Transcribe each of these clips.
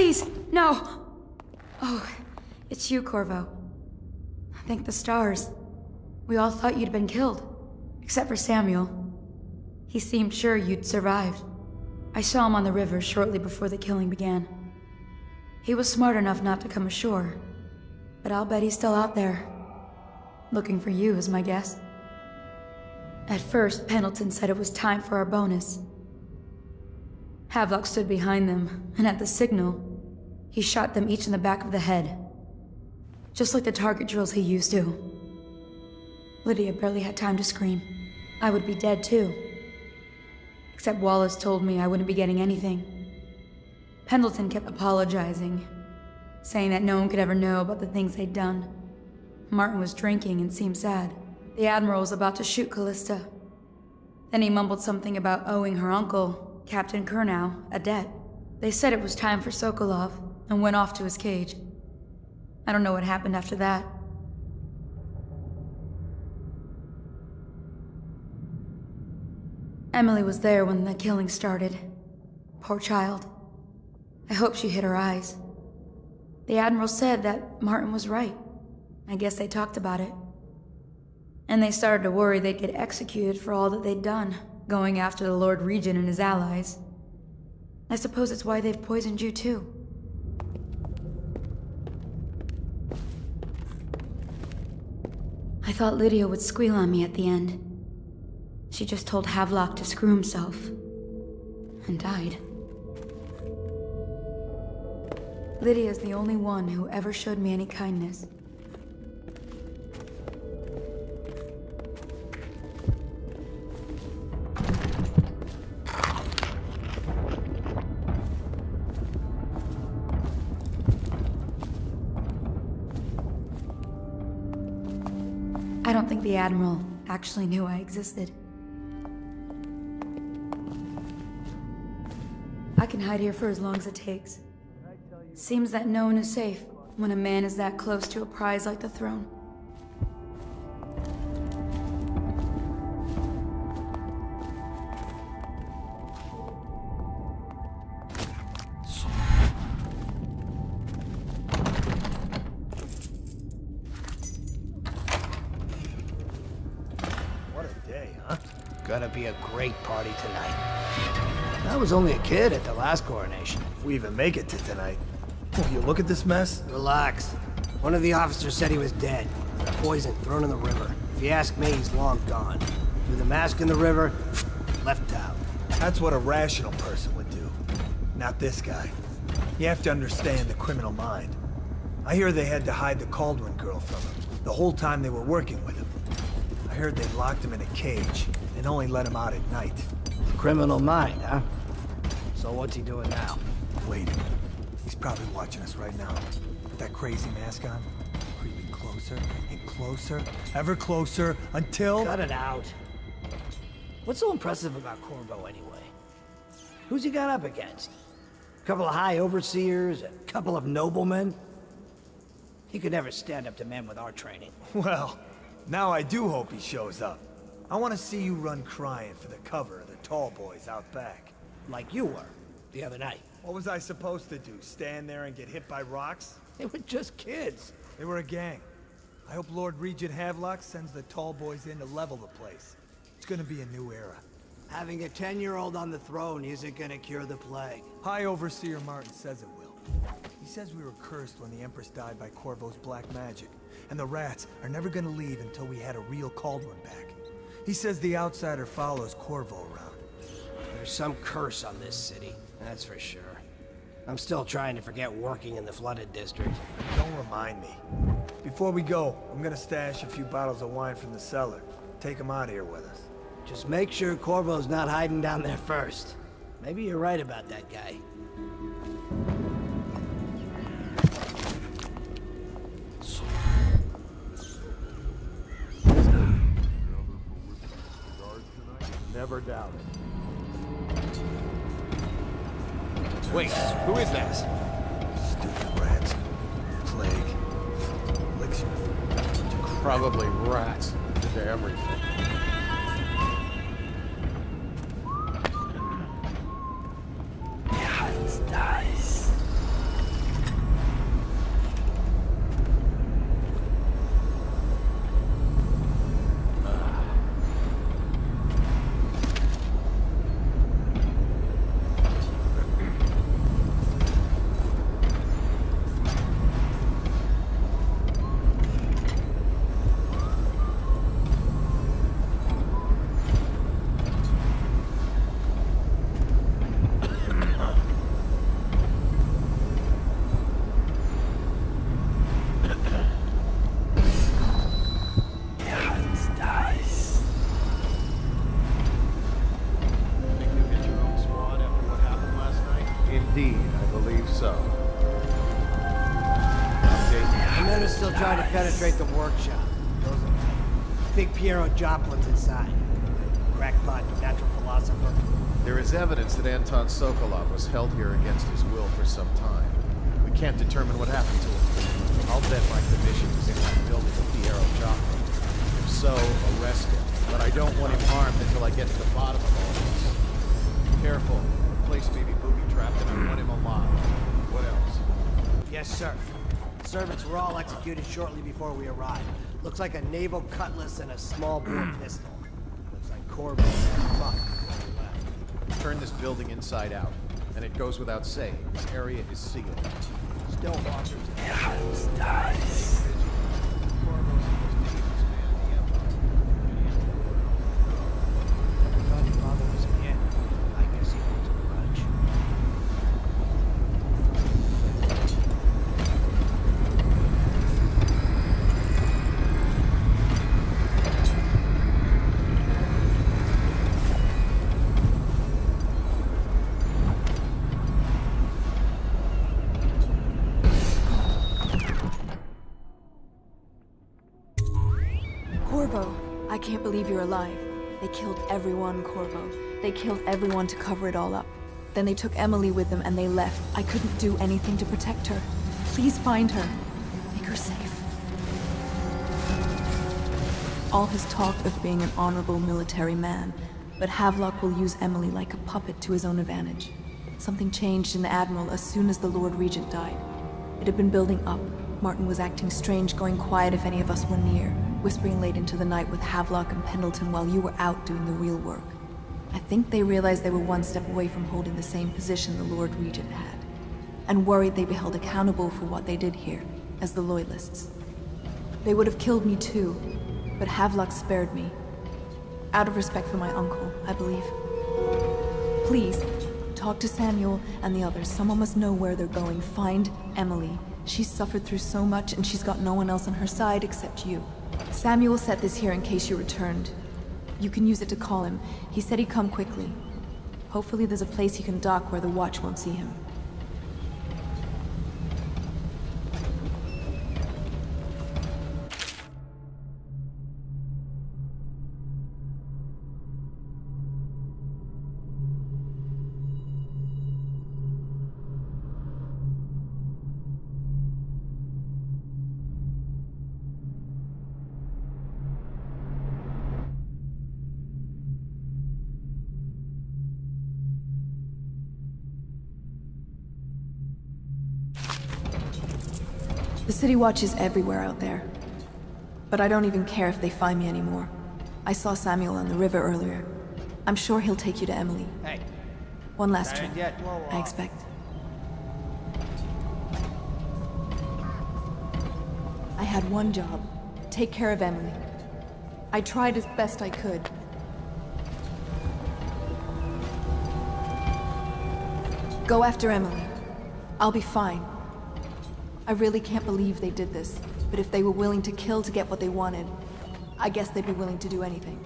Please, no! Oh, it's you, Corvo. Thank the stars. We all thought you'd been killed. Except for Samuel. He seemed sure you'd survived. I saw him on the river shortly before the killing began. He was smart enough not to come ashore. But I'll bet he's still out there. Looking for you, is my guess. At first, Pendleton said it was time for our bonus. Havelock stood behind them, and at the signal, he shot them each in the back of the head. Just like the target drills he used to. Lydia barely had time to scream. I would be dead too. Except Wallace told me I wouldn't be getting anything. Pendleton kept apologizing, saying that no one could ever know about the things they'd done. Martin was drinking and seemed sad. The Admiral was about to shoot Callista. Then he mumbled something about owing her uncle, Captain Kurnow, a debt. They said it was time for Sokolov, and went off to his cage. I don't know what happened after that. Emily was there when the killing started. Poor child. I hope she hid her eyes. The Admiral said that Martin was right. I guess they talked about it. And they started to worry they'd get executed for all that they'd done, going after the Lord Regent and his allies. I suppose it's why they've poisoned you too. I thought Lydia would squeal on me at the end. She just told Havelock to screw himself. And died. Lydia's the only one who ever showed me any kindness. I don't think the Admiral actually knew I existed. I can hide here for as long as it takes. Seems that no one is safe when a man is that close to a prize like the throne. What a day, huh? Gonna be a great party tonight. I was only a kid at the last coronation. If we even make it to tonight. Oh, you look at this mess? Relax. One of the officers said he was dead. Poison thrown in the river. If you ask me, he's long gone. Threw the mask in the river, left out. That's what a rational person would do. Not this guy. You have to understand the criminal mind. I hear they had to hide the Cauldron girl from him, the whole time they were working with him. I heard they locked him in a cage, and only let him out at night. Criminal mind, huh? So what's he doing now? Waiting. He's probably watching us right now. With that crazy mask on. Creeping closer and closer, ever closer, until... Cut it out. What's so impressive about Corvo anyway? Who's he got up against? A couple of high overseers, a couple of noblemen? He could never stand up to men with our training. Well, now I do hope he shows up. I want to see you run crying for the cover of the tall boys out back. Like you were, the other night. What was I supposed to do, stand there and get hit by rocks? They were just kids. They were a gang. I hope Lord Regent Havelock sends the tall boys in to level the place. It's gonna be a new era. Having a 10-year-old on the throne isn't gonna cure the plague. High Overseer Martin says it will. He says we were cursed when the Empress died by Corvo's black magic, and the rats are never gonna leave until we had a real Cauldron back. He says the outsider follows Corvo around. There's some curse on this city, that's for sure. I'm still trying to forget working in the flooded district. Don't remind me. Before we go, I'm gonna stash a few bottles of wine from the cellar. Take them out here with us. Just make sure Corvo's not hiding down there first. Maybe you're right about that guy. Never doubt it. Wait, who is that? Stupid rats. Plague. Elixir. Probably rats. To everything. tried to penetrate the workshop. Those are big Piero Joplin's inside. Crackpot, natural philosopher. There is evidence that Anton Sokolov was held here against his will for some time. We can't determine what happened to him. I'll bet my commission is in that building with Piero Joplin. If so, arrest him. But I don't want him harmed until I get to the bottom of all this. Careful. The place may be booby-trapped and I want him alive. What else? Yes, sir. The servants were all executed shortly before we arrived. Looks like a naval cutlass and a small bore pistol. Looks like Corbin and Buck before we left. Turn this building inside out. And it goes without saying, this area is sealed. Stillwalkers. Everybody bothers us again. I guess he holds a grudge. Corvo, I can't believe you're alive. They killed everyone, Corvo. They killed everyone to cover it all up. Then they took Emily with them and they left. I couldn't do anything to protect her. Please find her. Make her safe. All his talk of being an honorable military man, but Havelock will use Emily like a puppet to his own advantage. Something changed in the Admiral as soon as the Lord Regent died. It had been building up. Martin was acting strange, going quiet if any of us were near, whispering late into the night with Havelock and Pendleton while you were out doing the real work. I think they realized they were one step away from holding the same position the Lord Regent had, and worried they'd be held accountable for what they did here, as the Loyalists. They would have killed me too, but Havelock spared me. Out of respect for my uncle, I believe. Please, talk to Samuel and the others. Someone must know where they're going. Find Emily. She's suffered through so much and she's got no one else on her side except you. Samuel set this here in case you returned. You can use it to call him. He said he'd come quickly. Hopefully there's a place he can dock where the watch won't see him. The City Watch is everywhere out there. But I don't even care if they find me anymore. I saw Samuel on the river earlier. I'm sure he'll take you to Emily. Hey. One last trip, Yet. Whoa, I expect. I had one job. Take care of Emily. I tried as best I could. Go after Emily. I'll be fine. I really can't believe they did this, but if they were willing to kill to get what they wanted, I guess they'd be willing to do anything.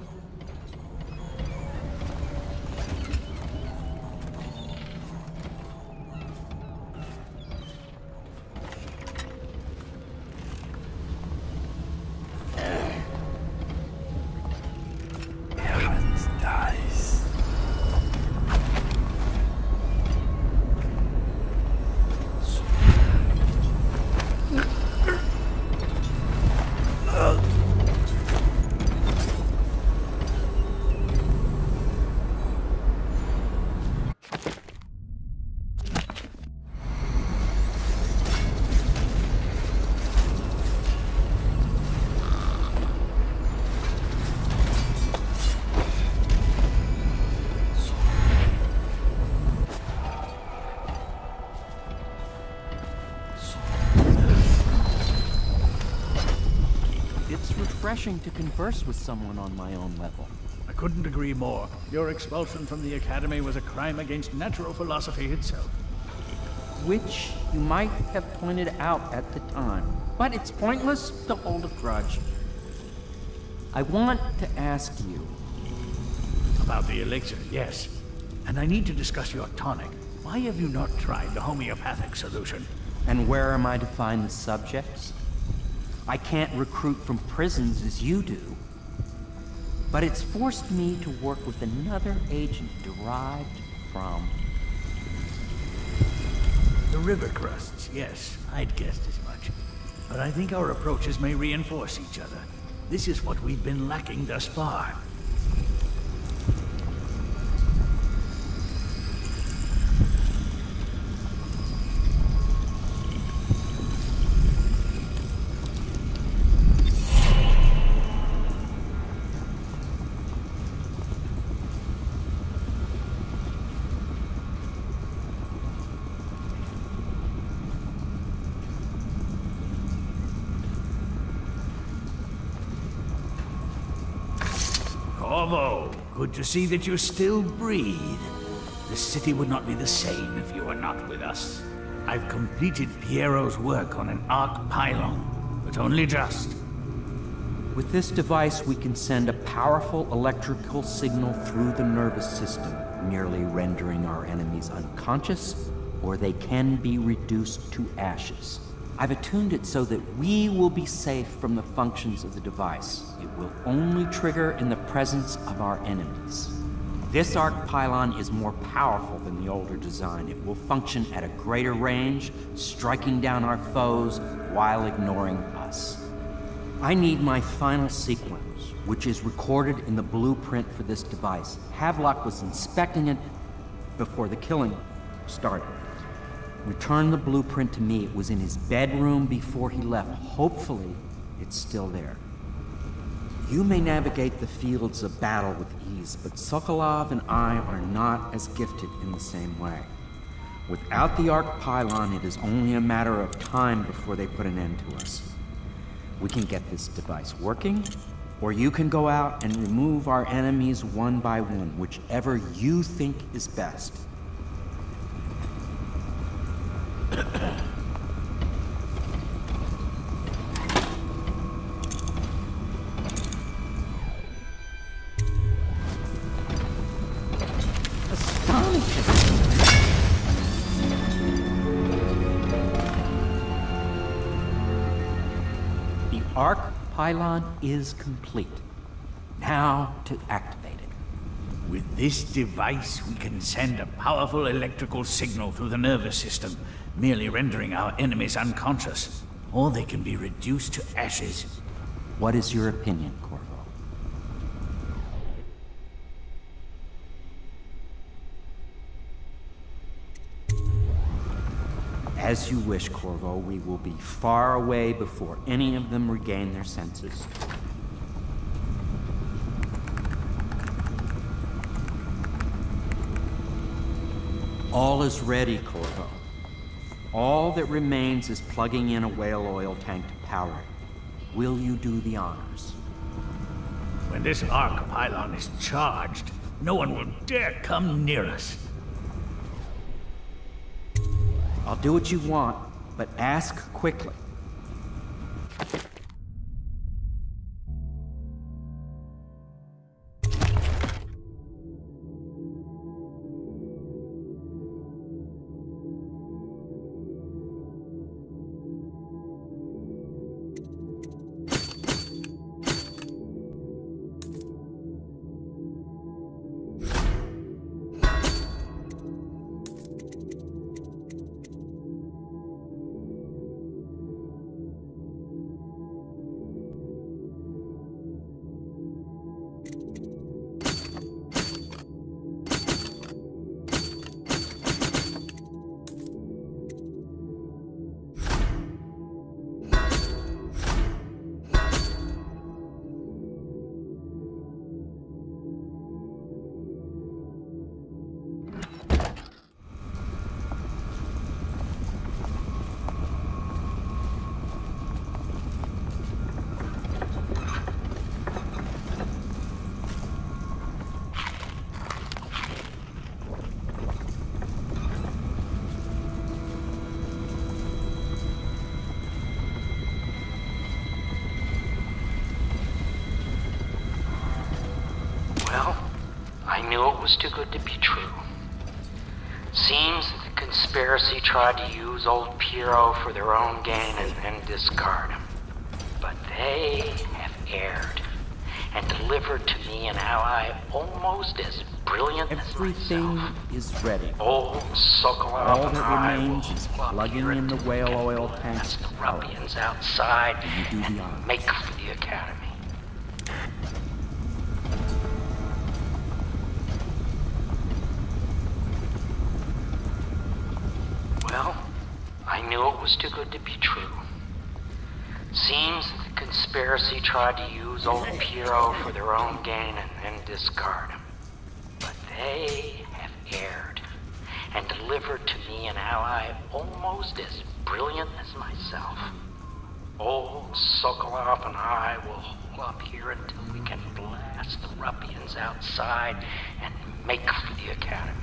Refreshing to converse with someone on my own level. I couldn't agree more. Your expulsion from the Academy was a crime against natural philosophy itself. Which you might have pointed out at the time. But it's pointless to hold a grudge. I want to ask you. About the elixir, yes. And I need to discuss your tonic. Why have you not tried the homeopathic solution? And where am I to find the subjects? I can't recruit from prisons as you do. But it's forced me to work with another agent derived from... The river crusts, yes. I'd guessed as much. But I think our approaches may reinforce each other. This is what we've been lacking thus far. Corvo, good to see that you still breathe. The city would not be the same if you were not with us. I've completed Piero's work on an arc pylon, but only just. With this device, we can send a powerful electrical signal through the nervous system, merely rendering our enemies unconscious, or they can be reduced to ashes. I've attuned it so that we will be safe from the functions of the device. It will only trigger in the presence of our enemies. This arc pylon is more powerful than the older design. It will function at a greater range, striking down our foes while ignoring us. I need my final sequence, which is recorded in the blueprint for this device. Havelock was inspecting it before the killing started. Return the blueprint to me. It was in his bedroom before he left. Hopefully, it's still there. You may navigate the fields of battle with ease, but Sokolov and I are not as gifted in the same way. Without the arc pylon, it is only a matter of time before they put an end to us. We can get this device working, or you can go out and remove our enemies one by one, whichever you think is best. The arc pylon is complete. Now to activate it. With this device, we can send a powerful electrical signal through the nervous system, merely rendering our enemies unconscious, or they can be reduced to ashes. What is your opinion, Corvo? As you wish, Corvo. We will be far away before any of them regain their senses. All is ready, Corvo. All that remains is plugging in a whale oil tank to power it. Will you do the honors? When this arc pylon is charged, no one will dare come near us. I'll do what you want, but ask quickly. I knew it was too good to be true. Seems that the conspiracy tried to use old Piero for their own gain and then discard him. they have erred and delivered to me an ally almost as brilliant as Everything myself. is ready. Old Sokolov All and that I remains will is club plugging here in the until whale we can oil blast tank's the power. ruffians outside You do the and honors. make for the academy. Well, I knew it was too good to be true. Seems the conspiracy tried to use old Piero for their own gain and then discard him. But they have erred and delivered to me an ally almost as brilliant as myself. Old Sokolov and I will hold up here until we can blast the ruffians outside and make for the academy.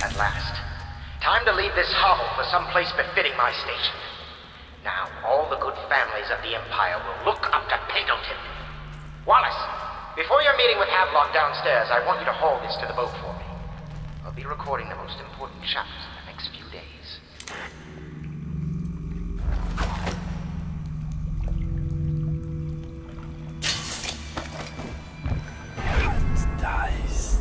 At last. Time to leave this hovel for some place befitting my station. Now, all the good families of the Empire will look up to Pendleton. Wallace, before your meeting with Havelock downstairs, I want you to haul this to the boat for me. I'll be recording the most important chapters in the next few days. Dice.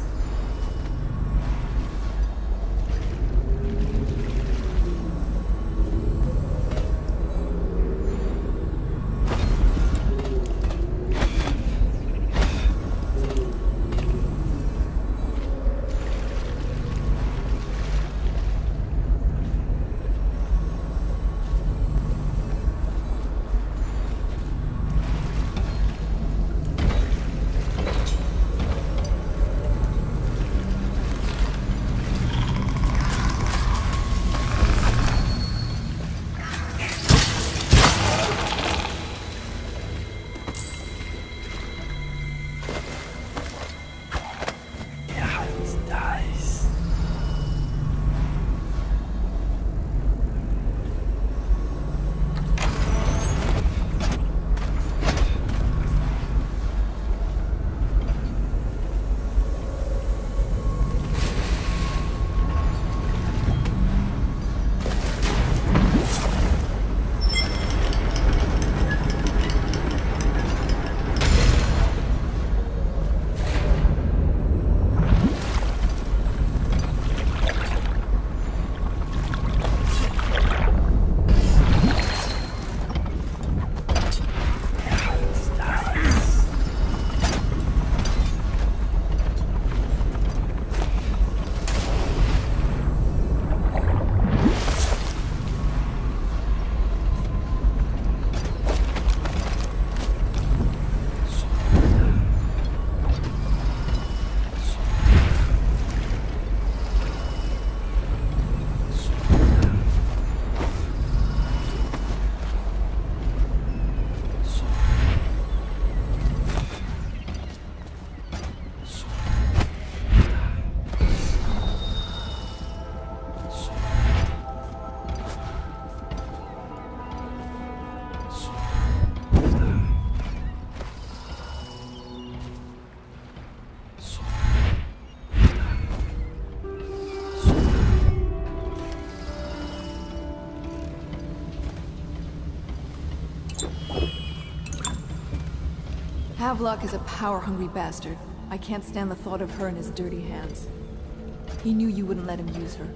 Havelock is a power-hungry bastard. I can't stand the thought of her in his dirty hands. He knew you wouldn't let him use her.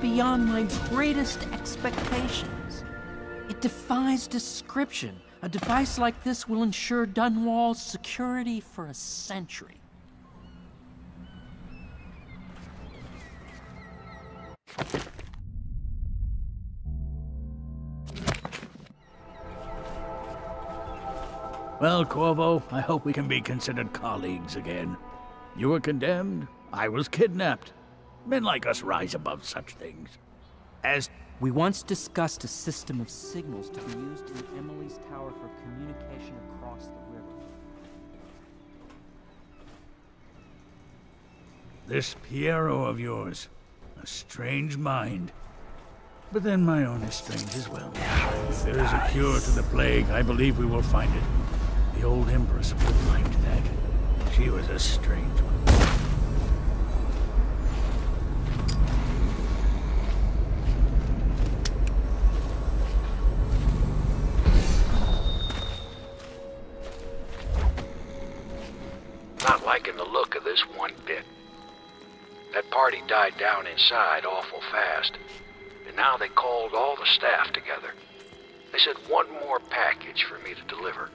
Beyond my greatest expectations. It defies description. A device like this will ensure Dunwall's security for a century. Well, Corvo, I hope we can be considered colleagues again. You were condemned, I was kidnapped. Men like us rise above such things. As We once discussed a system of signals to be used in Emily's tower for communication across the river. This Piero of yours, a strange mind. But then my own is strange as well. If there is a cure to the plague, I believe we will find it. The old Empress would have liked that. She was a strange one. Not liking the look of this one bit. That party died down inside awful fast, and now they called all the staff together. They said one more package for me to deliver,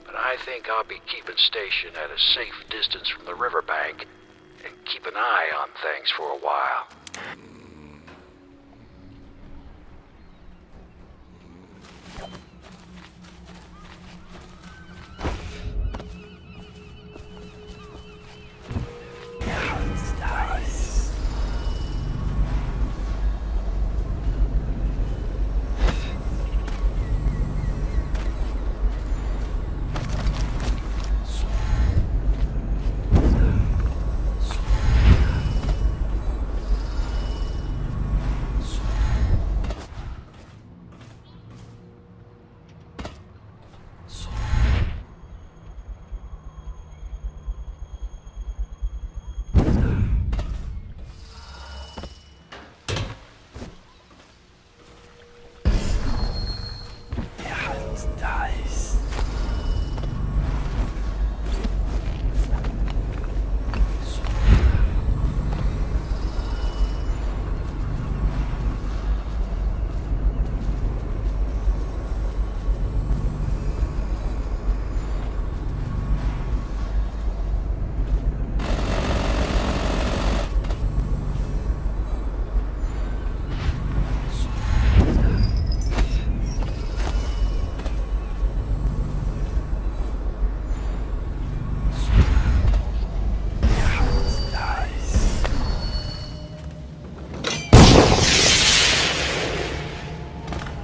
but I think I'll be keeping station at a safe distance from the riverbank and keep an eye on things for a while.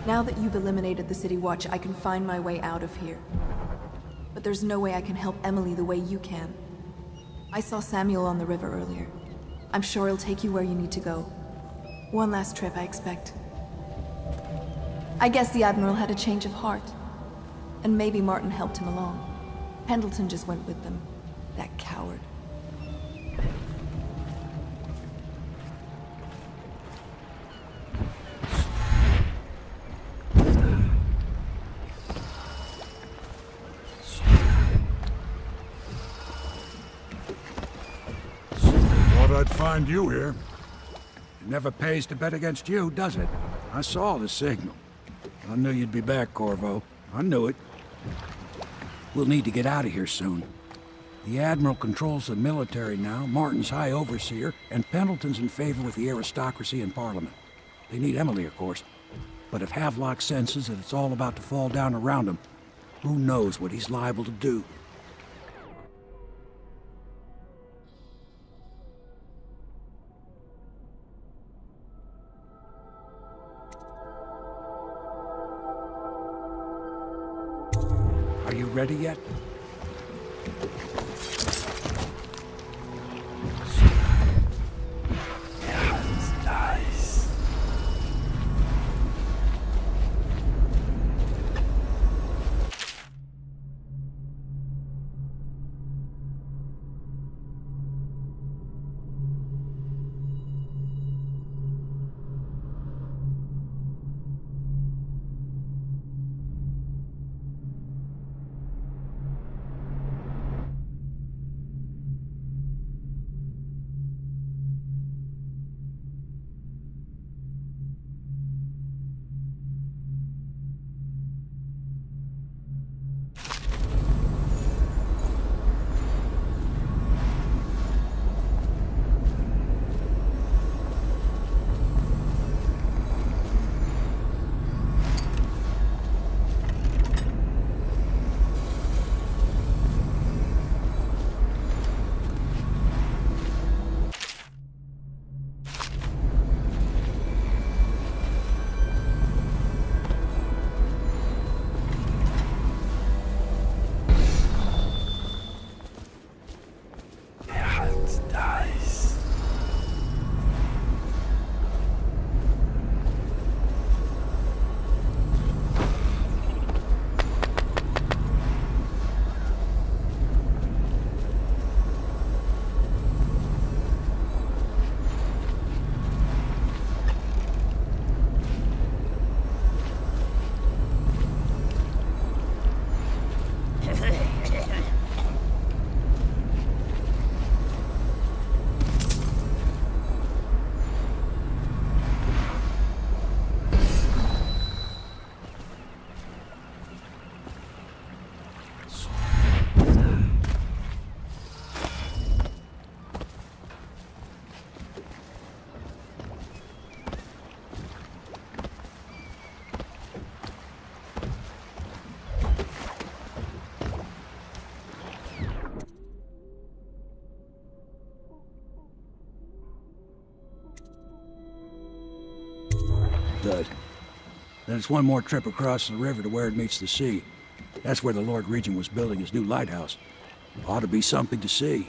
Now that you've eliminated the City Watch, I can find my way out of here. But there's no way I can help Emily the way you can. I saw Samuel on the river earlier. I'm sure he'll take you where you need to go. One last trip, I expect. I guess the Admiral had a change of heart. And maybe Martin helped him along. Pendleton just went with them. That coward. I'd find you here. It never pays to bet against you, does it? I saw the signal. I knew you'd be back, Corvo. I knew it. We'll need to get out of here soon. The Admiral controls the military now, Martin's High Overseer, and Pendleton's in favor with the aristocracy and Parliament. They need Emily, of course. But if Havelock senses that it's all about to fall down around him, who knows what he's liable to do? Are you ready yet? does. Then it's one more trip across the river to where it meets the sea. That's where the Lord Regent was building his new lighthouse. Ought to be something to see.